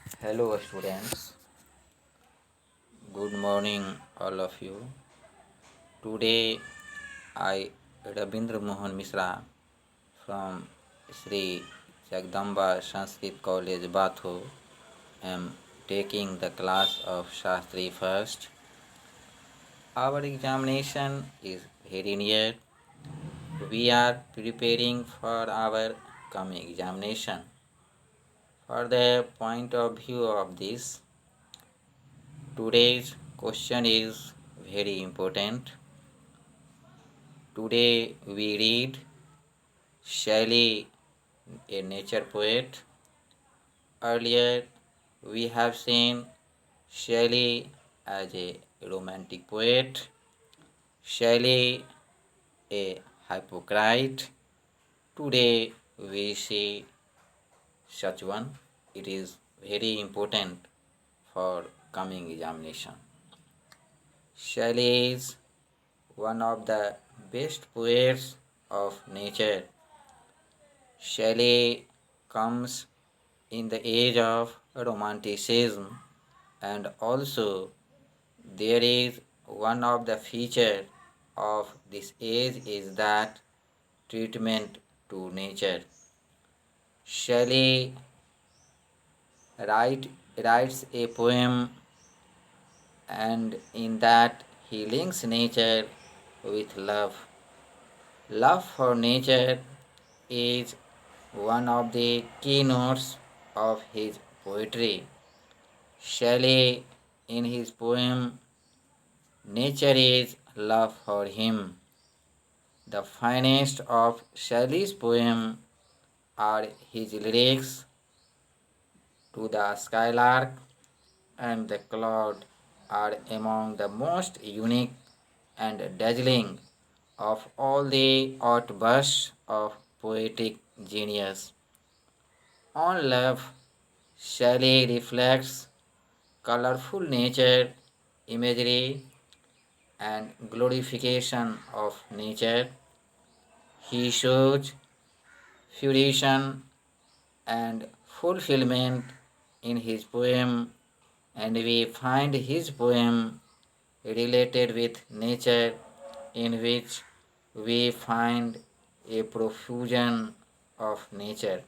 Hello, students. Good morning, all of you. Today, I, Rabindra Mohan Misra from Sri Jagdamba Sanskrit College, Batho, am taking the class of Shastri first. Our examination is very near. We are preparing for our coming examination. For the point of view of this, today's question is very important. Today we read Shelley, a nature poet. Earlier we have seen Shelley as a romantic poet, Shelley a hypocrite. Today we see such one. It is very important for coming examination. Shelley is one of the best poets of nature. Shelley comes in the age of romanticism, and also there is one of the feature of this age is that treatment to nature. Shelley writes a poem, and in that he links nature with love. Love for nature is one of the keynotes of his poetry. Shelley, in his poem Nature is Love for Him, the finest of Shelley's poems are his lyrics to the skylark and the cloud are among the most unique and dazzling of all the outbursts of poetic genius. On love, Shelley reflects colorful nature imagery and glorification of nature. He shows fruition and fulfillment in his poem, and we find his poem related with nature, in which we find a profusion of nature.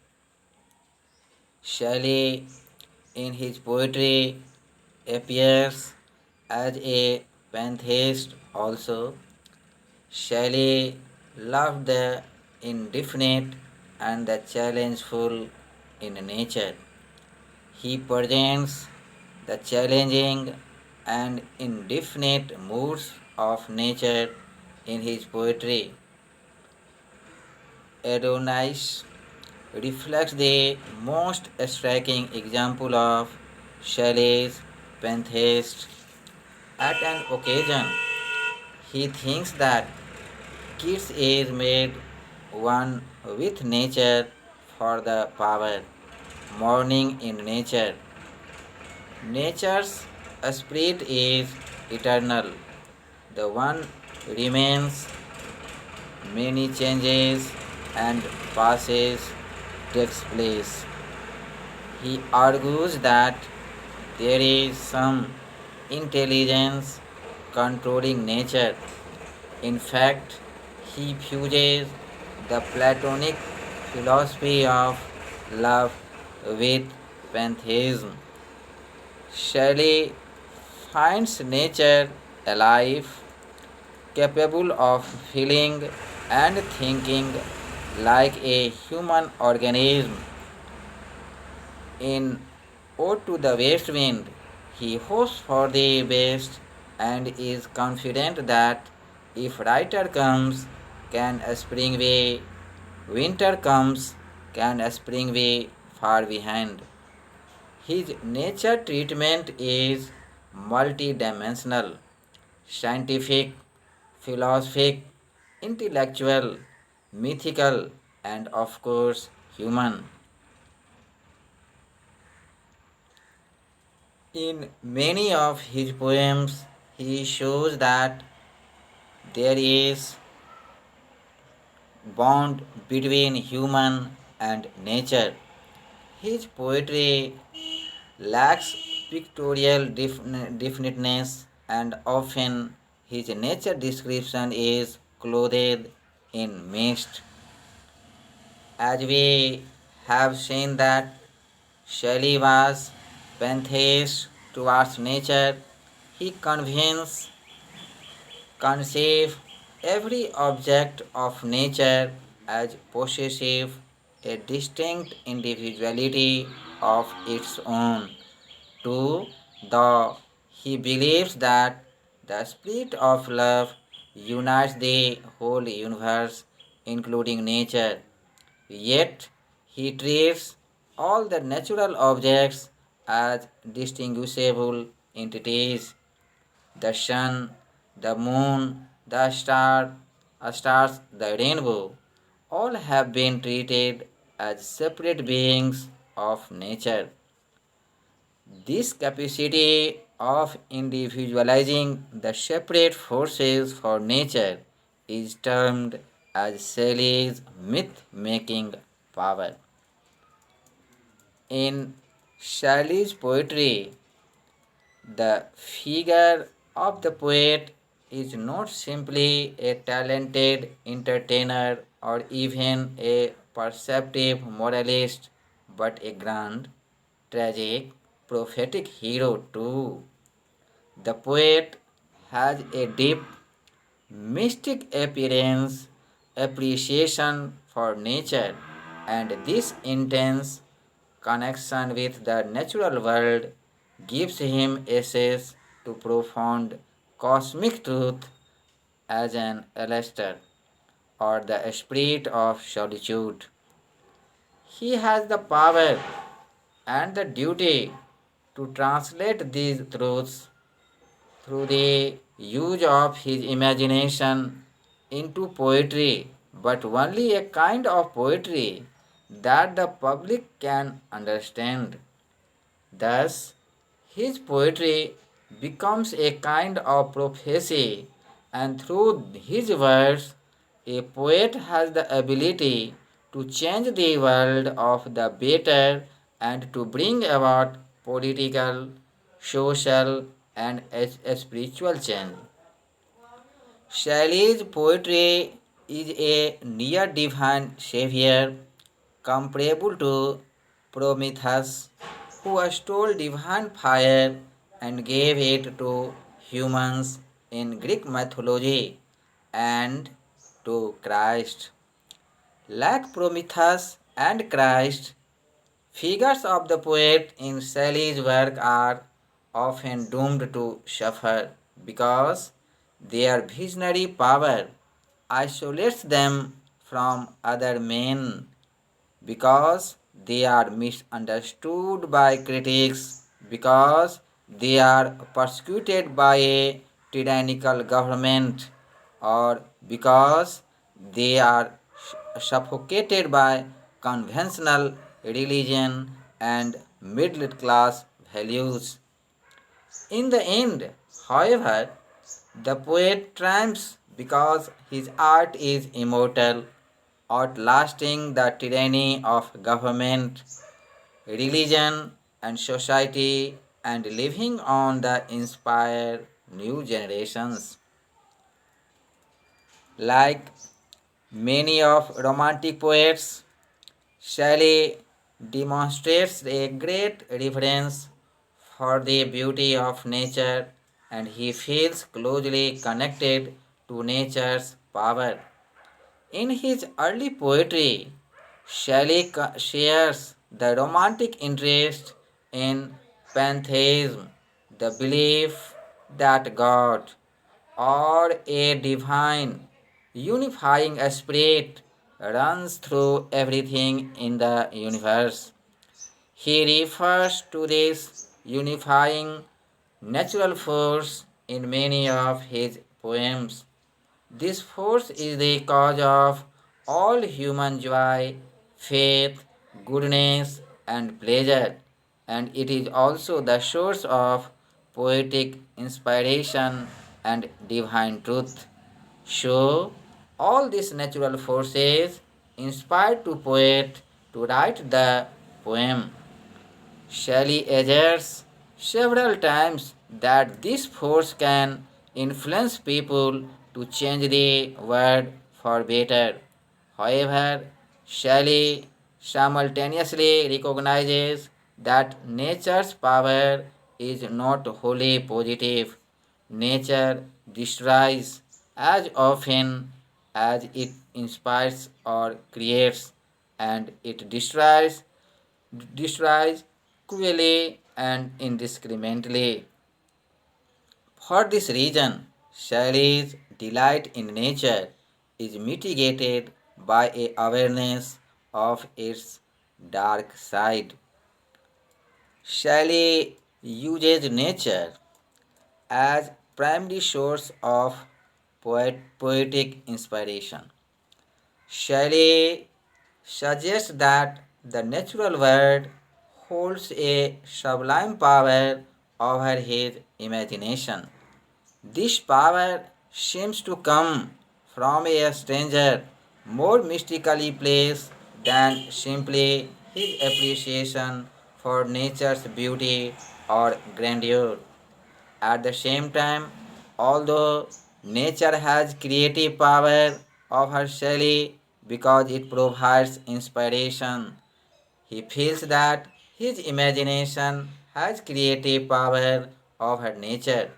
Shelley, in his poetry, appears as a pantheist also. Shelley loved the indefinite and the challengeful in nature. He presents the challenging and indefinite moods of nature in his poetry. Adonis reflects the most striking example of Shelley's pantheist. At an occasion, he thinks that Keats is made one with nature for the power, mourning in nature. Nature's spirit is eternal. The one remains, many changes and passes takes place. He argues that there is some intelligence controlling nature. In fact, he fuses the Platonic philosophy of love with pantheism. Shelley finds nature alive, capable of feeling and thinking like a human organism. In Ode to the West Wind, he hopes for the best and is confident that if writer comes, can spring way, winter comes, can spring way far behind. His nature treatment is multidimensional, scientific, philosophic, intellectual, mythical, and of course human. In many of his poems, he shows that there is bond between human and nature. His poetry lacks pictorial definiteness, and often his nature description is clothed in mist. As we have seen that Shelley was pantheist towards nature, he conceived every object of nature as possessive a distinct individuality of its own. Two, the he believes that the spirit of love unites the whole universe, including nature. Yet he treats all the natural objects as distinguishable entities. The sun, the moon, stars, the rainbow, all have been treated as separate beings of nature. This capacity of individualizing the separate forces for nature is termed as Shelley's myth making power. In Shelley's poetry, the figure of the poet is not simply a talented entertainer or even a perceptive moralist, but a grand, tragic, prophetic hero too. The poet has a deep, mystic appreciation for nature, and this intense connection with the natural world gives him access to profound cosmic truth as an Alastair or the spirit of solitude. He has the power and the duty to translate these truths through the use of his imagination into poetry, but only a kind of poetry that the public can understand. Thus, his poetry becomes a kind of prophecy, and through his words, a poet has the ability to change the world of the better and to bring about political, social, and spiritual change. Shelley's poetry is a near divine savior comparable to Prometheus, who stole divine fire and gave it to humans in Greek mythology, and to Christ. Like Prometheus and Christ, figures of the poet in Shelley's work are often doomed to suffer because their visionary power isolates them from other men, because they are misunderstood by critics, because they are persecuted by a tyrannical government, or because they are suffocated by conventional religion and middle class values. In the end, however, the poet triumphs because his art is immortal, outlasting the tyranny of government, religion, and society, and living on the inspire new generations. Like many of romantic poets, Shelley demonstrates a great reverence for the beauty of nature, and he feels closely connected to nature's power. In his early poetry, Shelley shares the romantic interest in pantheism, the belief that God, or a divine unifying spirit, runs through everything in the universe. He refers to this unifying natural force in many of his poems. This force is the cause of all human joy, faith, goodness, and pleasure, and it is also the source of poetic inspiration and divine truth. So, all these natural forces inspired to poet to write the poem. Shelley asserts several times that this force can influence people to change the world for better. However, Shelley simultaneously recognizes that nature's power is not wholly positive. Nature destroys as often as it inspires or creates, and it destroys cruelly and indiscriminately. For this reason, Shelley's delight in nature is mitigated by a awareness of its dark side. Shelley uses nature as primary source of poetic inspiration. Shelley suggests that the natural world holds a sublime power over his imagination. This power seems to come from a stranger, more mystically placed than simply his appreciation for nature's beauty or grandeur. At the same time, although nature has creative power over Shelley because it provides inspiration, he feels that his imagination has creative power over nature.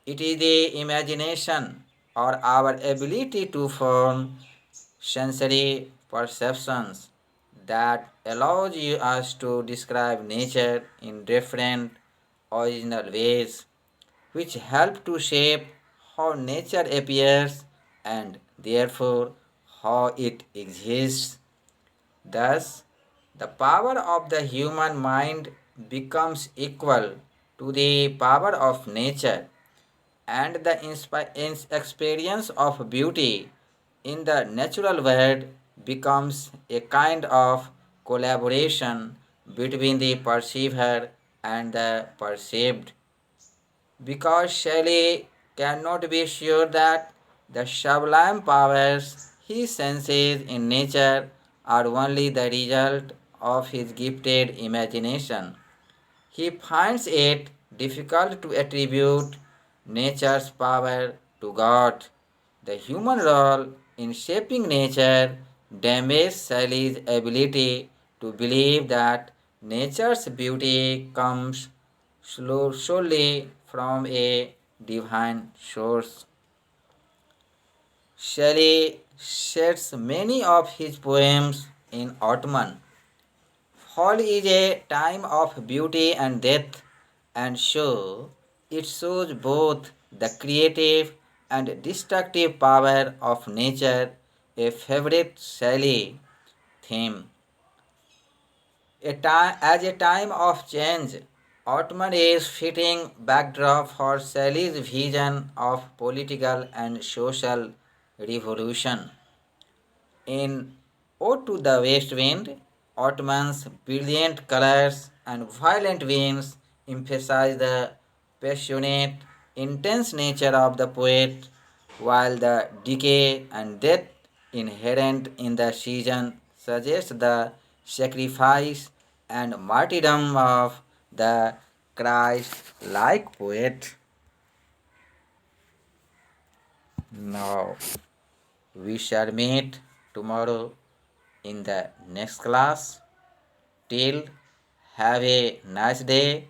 It is the imagination or our ability to form sensory perceptions that allows you us to describe nature in different original ways, which help to shape how nature appears and therefore how it exists. Thus, the power of the human mind becomes equal to the power of nature, and the experience of beauty in the natural world becomes a kind of collaboration between the perceiver and the perceived. Because Shelley cannot be sure that the sublime powers he senses in nature are only the result of his gifted imagination. He finds it difficult to attribute nature's power to God. The human role in shaping nature damages Shelley's ability to believe that nature's beauty comes solely from a divine source. Shelley sets many of his poems in autumn. Fall is a time of beauty and death, and so it shows both the creative and destructive power of nature, a favorite Shelley theme. As a time of change, autumn is fitting backdrop for Shelley's vision of political and social revolution. In Ode to the West Wind, Ottoman's brilliant colors and violent winds emphasize the passionate, intense nature of the poet, while the decay and death inherent in the season suggest the sacrifice and martyrdom of the Christ-like poet. Now we shall meet tomorrow in the next class. Till have a nice day.